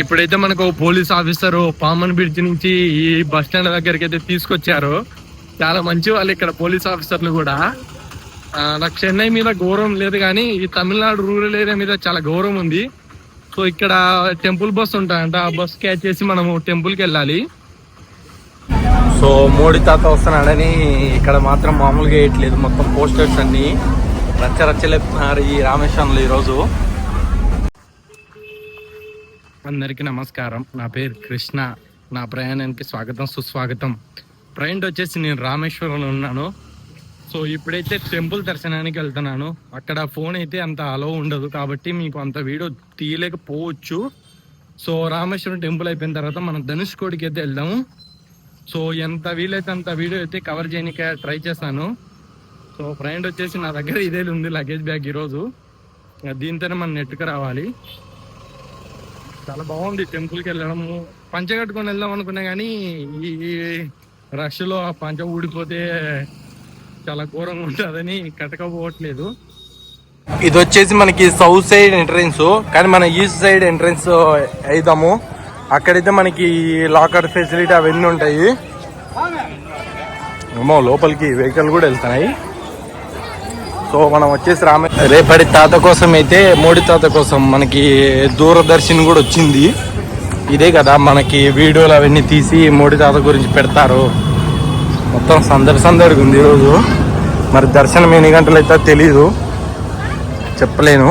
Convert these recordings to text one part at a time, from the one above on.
ఇప్పుడైతే మనకు police officer పామన్ bridge నుంచి ఈ బస్ స్టాండ్ దగ్గరికి అయితే తీసుకొచ్చారు. చాలా మంచి వాళ్ళు ఇక్కడ పోలీస్ ఆఫీసర్లు కూడా. నాకు చెన్నై మీద గౌరవం లేదు కానీ ఈ తమిళనాడు రూరల్ ఏరియా మీద చాలా గౌరవం ఉంది. సో ఇక్కడ టెంపుల్ బస్ ఉంటాయంట, ఆ బస్ క్యాచ్ చేసి మనము టెంపుల్కి వెళ్ళాలి. సో మోడీ తాత వస్తున్నాడని ఇక్కడ మాత్రం మామూలుగా వేయట్లేదు, మొత్తం పోస్టర్స్ అన్ని రచ్చరచ్చలేపుతున్నారు ఈ రామేశ్వరంలో ఈరోజు. అందరికీ నమస్కారం, నా పేరు కృష్ణ. నా ప్రయాణానికి స్వాగతం సుస్వాగతం. ప్రయాణం వచ్చేసి నేను రామేశ్వరంలో ఉన్నాను. సో ఇప్పుడైతే టెంపుల్ దర్శనానికి వెళ్తున్నాను. అక్కడ ఫోన్ అయితే అంత అలో ఉండదు కాబట్టి మీకు అంత వీడియో తీయలేకపోవచ్చు. సో రామేశ్వరం టెంపుల్ అయిపోయిన తర్వాత మనం ధనుష్కోడికి అయితే వెళ్దాము. సో ఎంత వీలైతే అంత వీడియో అయితే కవర్ చేయడానికి ట్రై చేస్తాను. సో ఫ్రెండ్ వచ్చేసి నా దగ్గర ఇదే ఉంది లగేజ్ బ్యాగ్. ఈరోజు దీంతోనే మనం నెట్టుకు రావాలి. చాలా బాగుంది టెంపుల్కి వెళ్ళడము. పంచ కట్టుకొని వెళ్దాం అనుకున్నా కానీ ఈ రష్లో ఆ పంచ ఊడిపోతే చాలా ఘోరంగా ఉంటుందని కట్టకపోవట్లేదు. ఇది వచ్చేసి మనకి సౌత్ సైడ్ ఎంట్రన్స్, కానీ మన ఈస్ట్ సైడ్ ఎంట్రన్స్ అయిదాము. అక్కడైతే మనకి లాకర్ ఫెసిలిటీ అవన్నీ ఉంటాయి. ఏమో లోపలికి వెహికల్ కూడా వెళ్తున్నాయి. సో మనం వచ్చేసి రేపటి తాత కోసం అయితే మోడీ తాత కోసం మనకి దూరదర్శన్ కూడా వచ్చింది. ఇదే కదా మనకి వీడియోలు అవన్నీ తీసి మోడీ తాత గురించి పెడతారు. మొత్తం సందడిగా ఉంది ఈరోజు. మరి దర్శనం ఎన్ని గంటలు అయితే తెలీదు, చెప్పలేను.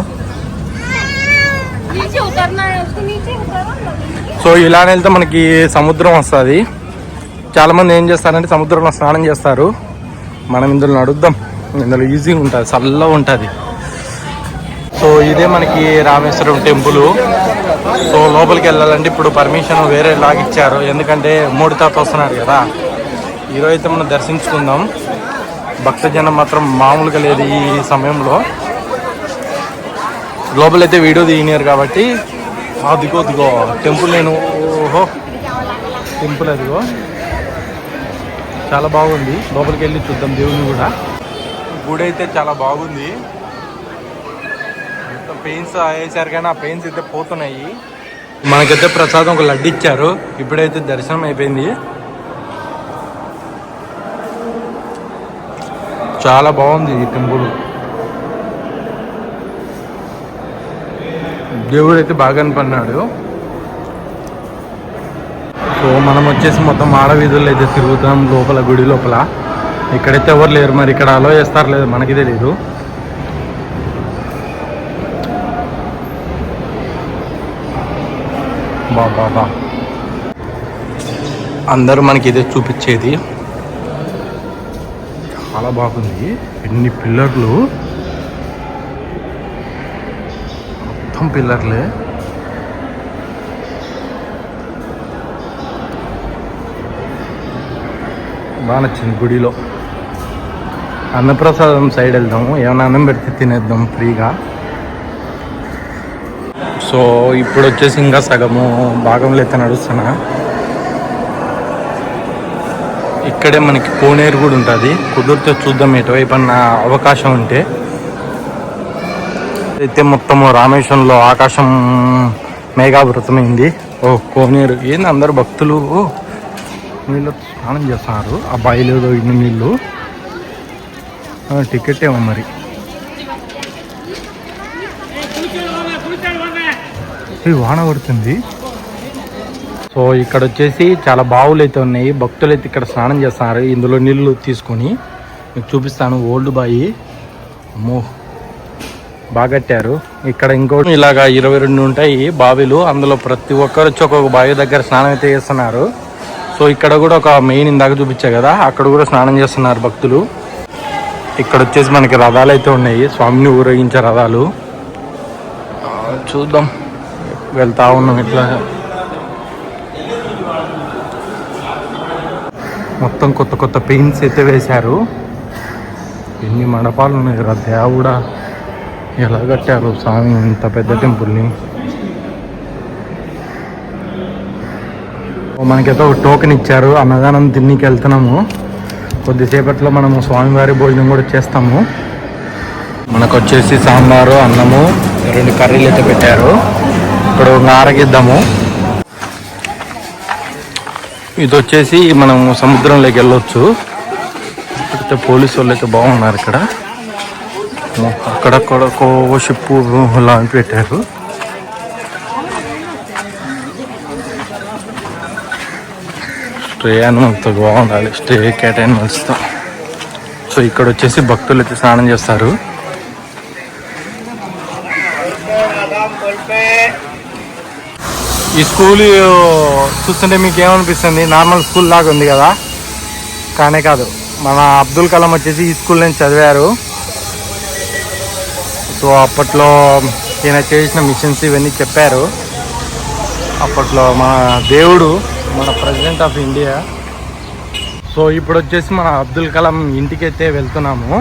సో ఇలానే వెళ్తే మనకి సముద్రం వస్తుంది. చాలా మంది ఏం చేస్తారంటే సముద్రంలో స్నానం చేస్తారు. మనం ఇందులో నడుద్దాం, ఇందులో ఈజీగా ఉంటుంది, చల్లగా ఉంటుంది. సో ఇదే మనకి రామేశ్వరం టెంపుల్. సో లోపలికి వెళ్ళాలంటే ఇప్పుడు పర్మిషన్ వేరే లాగిచ్చారు, ఎందుకంటే మోడీ తాత వస్తున్నారు కదా. ఈరోజు అయితే మనం దర్శించుకుందాం. భక్తజనం మాత్రం మామూలుగా లేదు ఈ సమయంలో. లోపలైతే వీడియో తీయనియరు కాబట్టి అదిగో టెంపుల్. నేను ఓహో టెంపుల్ అదిగో చాలా బాగుంది. లోపలికి వెళ్ళి చూద్దాం దేవుని కూడా. గుడి అయితే చాలా బాగుంది. మొత్తం పెయిన్స్ వేసారు కానీ ఆ పెయిన్స్ అయితే పోతున్నాయి. మనకైతే ప్రసాదం ఒక లడ్డు ఇచ్చారు. ఇప్పుడైతే దర్శనం అయిపోయింది. చాలా బాగుంది ఈ టెంపుల్. దేవుడు అయితే బాగా కనపడినాడు. సో మనం వచ్చేసి మొత్తం ఆడవీధుల్లో అయితే తిరుగుతాం లోపల, గుడి లోపల. ఇక్కడైతే ఎవరు లేరు, మరి ఇక్కడ అలో చేస్తారు లేదు మనకి తెలీదు. బాబా అందరూ మనకి ఇదే చూపించేది. చాలా బాగుంది. ఎన్ని పిల్లర్లు, మొత్తం పిల్లర్లే. బాగా నచ్చింది. గుడిలో అన్నప్రసాదం సైడ్ వెళ్దాము, ఏమైనా అన్నం పెడితే తినేద్దాం ఫ్రీగా. సో ఇప్పుడు వచ్చేసి ఇంకా సగము భాగంలో అయితే నడుస్తున్నా. ఇక్కడే మనకి కోనేరు కూడా ఉంటుంది. కుదిరితే చూద్దాం ఎటువైపు అన్న అవకాశం ఉంటే. అయితే మొత్తము రామేశ్వరంలో ఆకాశం మేఘావృతమైంది. ఓ కోనేరు ఏంది, అందరు భక్తులు నీళ్ళు స్నానం చేస్తున్నారు. ఆ బాయిలో ఇన్ని నీళ్ళు. టికెట్ ఏమో మరి. వాన పడుతుంది. సో ఇక్కడ వచ్చేసి చాలా బావులు అయితే ఉన్నాయి. భక్తులు అయితే ఇక్కడ స్నానం చేస్తున్నారు. ఇందులో నీళ్ళు తీసుకొని మీకు చూపిస్తాను. ఓల్డ్ బాయి, అమ్మో బాగా కట్టారు. ఇక్కడ ఇంకోటి ఇలాగా 22 ఉంటాయి బావిలు. అందులో ప్రతి ఒక్కరు వచ్చి ఒక్కొక్క బావి దగ్గర స్నానం అయితే చేస్తున్నారు. సో ఇక్కడ కూడా ఒక మెయిన్ ఇందాక చూపించా కదా, అక్కడ కూడా స్నానం చేస్తున్నారు భక్తులు. ఇక్కడ వచ్చేసి మనకి రథాలు అయితే ఉన్నాయి, స్వామిని ఊరేగించే రథాలు. చూద్దాం, వెళ్తా ఉన్నాం. ఇట్లా మొత్తం కొత్త పెయింట్స్ అయితే వేశారు. ఎన్ని మండపాలు ఉన్నాయి కదా, దేవుడా ఎలా కట్టారు స్వామి ఇంత పెద్ద టెంపుల్ని. మనకైతే ఒక టోకెన్ ఇచ్చారు. అన్నదానం తిన్నికి వెళ్తున్నాము. కొద్దిసేపట్లో మనము స్వామివారి భోజనం కూడా చేస్తాము. మనకు వచ్చేసి సాంబారు, అన్నము, 2 కర్రీలు అయితే పెట్టారు. ఇప్పుడు ఆరగిద్దాము. ఇది వచ్చేసి మనం సముద్రంలోకి వెళ్ళొచ్చు. ఇక్కడైతే పోలీసు వాళ్ళు అయితే బాగున్నారు. ఇక్కడ అక్కడక్కడ ఒక షిప్పు లాంటి పెట్టారు. స్టే యానిమల్స్తో బాగుండాలి, స్టే క్యాట్ యానిమల్స్తో. సో ఇక్కడ వచ్చేసి భక్తులు అయితే స్నానం చేస్తారు. ఈ స్కూల్ చూస్తుంటే మీకు ఏమనిపిస్తుంది? నార్మల్ స్కూల్ లాగా ఉంది కదా, కానే కాదు. మన అబ్దుల్ కలాం వచ్చేసి ఈ స్కూల్ నుంచి చదివారు. సో అప్పట్లో ఈయన చేసిన మిషన్స్ ఇవన్నీ చెప్పారు. అప్పట్లో మన దేవుడు, మన ప్రెసిడెంట్ ఆఫ్ ఇండియా. సో ఇప్పుడు వచ్చేసి మన అబ్దుల్ కలాం ఇంటికి అయితే వెళ్తున్నాము.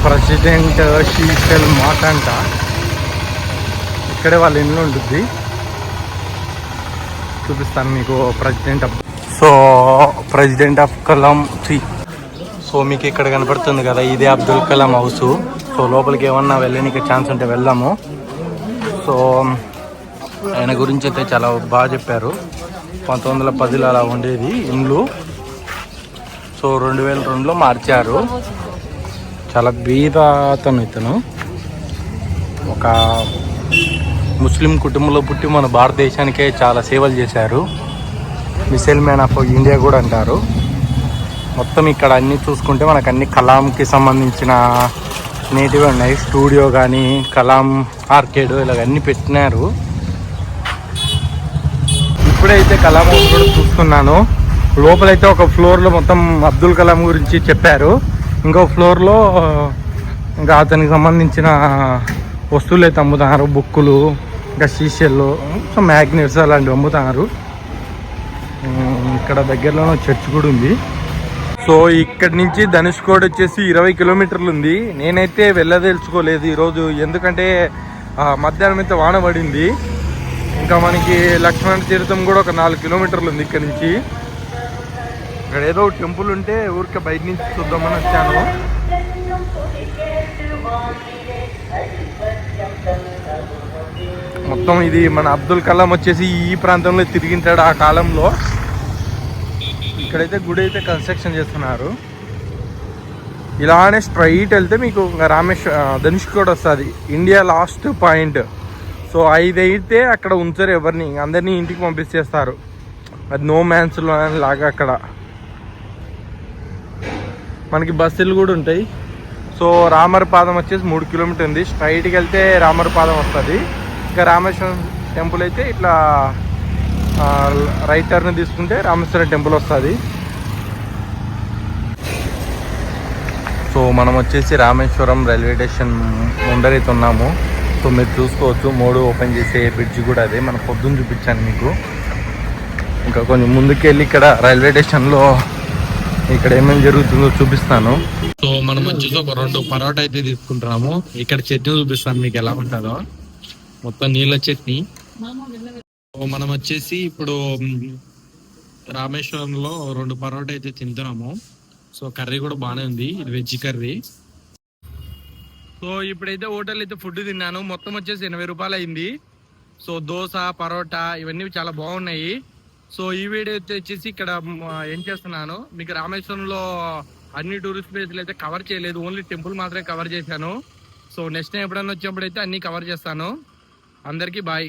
ప్రెసిడెంట్ షీషెల్ మాట అంట, ఇక్కడే వాళ్ళ ఇల్లు ఉంటుంది. చూపిస్తాను మీకు president of. So president of Kalam సి. సో మీకు ఇక్కడ కనపడుతుంది కదా, ఇదే అబ్దుల్ కలాం హౌస్. సో లోపలికి ఏమన్నా వెళ్ళడానికి ఛాన్స్ ఉంటే వెళ్దాము. సో ఆయన గురించి అయితే చాలా బాగా చెప్పారు. 1910లో అలా ఉండేది ఇండ్లు. సో 2002లో మార్చారు. చాలా బీద ఇతను. ఒక ముస్లిం కుటుంబంలో పుట్టి మన భారతదేశానికే చాలా సేవలు చేశారు. మిసైల్ మ్యాన్ ఆఫ్ ఇండియా కూడా అంటారు. మొత్తం ఇక్కడ అన్నీ చూసుకుంటే మనకు అన్ని కలాంకి సంబంధించిన నేటివ్ ఉన్నాయి. స్టూడియో కానీ కలాం ఆర్కేడ్ ఇలాగ అన్నీ పెట్టినారు. ఇప్పుడైతే కలాం హౌస్ కూడా చూస్తున్నాను. లోపలైతే ఒక ఫ్లోర్లో మొత్తం అబ్దుల్ కలాం గురించి చెప్పారు. ఇంకో ఫ్లోర్లో ఇంకా అతనికి సంబంధించిన వస్తువులు అయితే అమ్ముతున్నారు. బుక్కులు, ఇంకా షీషెళ్ళు, సో మ్యాగ్నెట్స్ అలాంటివి అమ్ముతున్నారు. ఇక్కడ దగ్గరలోనే చర్చ్ కూడా ఉంది. సో ఇక్కడి నుంచి ధనుష్కోడ్ వచ్చేసి 20 కిలోమీటర్లు ఉంది. నేనైతే వెళ్ళదలుచుకోలేదు ఈరోజు, ఎందుకంటే మధ్యాహ్నం అయితే వాన పడింది. ఇంకా మనకి లక్ష్మణ తీర్థం కూడా ఒక 4 కిలోమీటర్లు ఉంది ఇక్కడ నుంచి. ఇక్కడ ఏదో టెంపుల్ ఉంటే ఊరికే బయట నుంచి చూద్దామని వచ్చాను. మొత్తం ఇది మన అబ్దుల్ కలాం వచ్చేసి ఈ ప్రాంతంలో తిరిగింటాడు ఆ కాలంలో. ఇక్కడైతే గుడి అయితే కన్స్ట్రక్షన్ చేస్తున్నారు. ఇలానే స్ట్రైట్ వెళ్తే మీకు ధనుష్కోడ్ వస్తుంది, ఇండియా లాస్ట్ పాయింట్. సో 5 అయితే అక్కడ ఉంచరు ఎవరిని, అందరినీ ఇంటికి పంపించేస్తారు. అది నో మ్యాన్స్ లాగా. అక్కడ మనకి బస్సులు కూడా ఉంటాయి. సో రామర్ పాదం వచ్చేసి 3 కిలోమీటర్ ఉంది. స్ట్రైట్కి వెళ్తే రామర్ పాదం వస్తుంది. ఇంకా రామేశ్వరం టెంపుల్ అయితే ఇట్లా రైట్ టర్న్ తీసుకుంటే రామేశ్వరం టెంపుల్ వస్తుంది. సో మనం వచ్చేసి రామేశ్వరం రైల్వే స్టేషన్ ముందరైతే ఉన్నాము. సో మీరు చూసుకోవచ్చు, మోడు ఓపెన్ చేసే బ్రిడ్జ్ కూడా అదే. మన పొద్దున్న చూపించాను మీకు. ఇంకా కొంచెం ముందుకెళ్ళి ఇక్కడ రైల్వే స్టేషన్లో ఇక్కడ ఏమేమి జరుగుతుందో చూపిస్తాను. సో మనం వచ్చేసి ఒక 2 పరోటా అయితే తీసుకుంటున్నాము. ఇక్కడ చట్నీ చూపిస్తాను మీకు ఎలా ఉంటుందో. మొత్తం నీళ్ళ చట్నీ. మనం వచ్చేసి ఇప్పుడు రామేశ్వరంలో 2 పరోటా అయితే తింటున్నాము. సో కర్రీ కూడా బాగానే ఉంది, ఇది వెజ్ కర్రీ. సో ఇప్పుడైతే హోటల్ అయితే ఫుడ్ తిన్నాను. మొత్తం వచ్చేసి 80 రూపాయలు అయింది. సో దోశ, పరోటా ఇవన్నీ చాలా బాగున్నాయి. సో ఈ వీడియో వచ్చేసి ఇక్కడ ఏం చేస్తున్నాను, మీకు రామేశ్వరంలో అన్ని టూరిస్ట్ ప్లేస్లు అయితే కవర్ చేయలేదు, ఓన్లీ టెంపుల్ మాత్రమే కవర్ చేశాను. సో నెక్స్ట్ టైం ఎప్పుడైనా వచ్చినప్పుడు అయితే అన్ని కవర్ చేస్తాను. అందరికీ బాయ్.